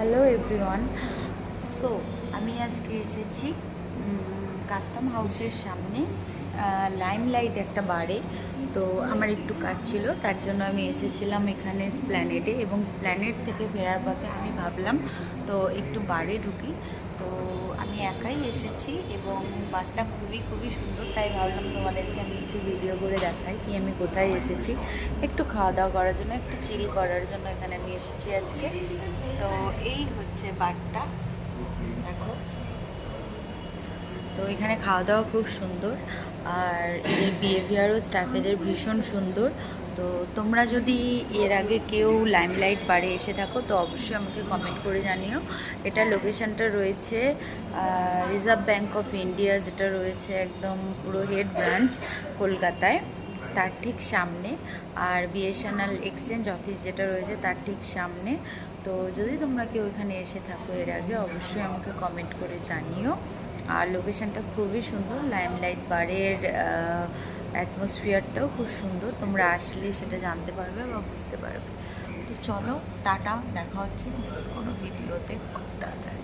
Hello everyone. So আমি আজকে এসেছি কাস্টম হাউসের সামনে লাইমলাইট একটা বারে। তো আমার একটু কাজ ছিল, তার জন্য আমি এসেছিলাম এখানে স্প্ল্যানেডে, এবং স্প্ল্যানেড থেকে ফেরার পথে আমি ভাবলাম তো একটু বারে ঢুকি। তো আমি একাই এসেছি এবং বারটা খুবই খুবই সুন্দর, তাই ভাবলাম তোমাদেরকে আমি একটু ভিডিও করে দেখাই কি আমি কোথায় এসেছি। একটু খাওয়া দাওয়া করার জন্য, একটু চিল করার জন্য এখানে আমি এসেছি আজকে। তো এই হচ্ছে বারটা, দেখো। তো এখানে খাওয়া দাওয়া খুব সুন্দর, আর এদের বিহেভিয়ারও স্টাফেদের ভীষণ সুন্দর। তো তোমরা যদি এর আগে কেউ লাইমলাইট বারে এসে থাকো তো অবশ্যই আমাকে কমেন্ট করে জানিও। এটার লোকেশানটা রয়েছে রিজার্ভ ব্যাঙ্ক অফ ইন্ডিয়া, যেটা রয়েছে একদম পুরো হেড ব্রাঞ্চ কলকাতায়, তার ঠিক সামনে। আর বিএসএনএল এক্সচেঞ্জ অফিস যেটা রয়েছে তার ঠিক সামনে। তো যদি তোমরা কেউ এখানে এসে থাকো এর আগে অবশ্যই আমাকে কমেন্ট করে জানিও। আর লোকেশানটা খুবই সুন্দর, লাইমলাইট বারের অ্যাটমসফিয়ারটাও খুব সুন্দর, তোমরা আসলে সেটা জানতে পারবে বা বুঝতে পারবে। তো চলো, টাটা, দেখা হচ্ছে নেক্সট কোনো ভিডিওতে খুব তাড়াতাড়ি।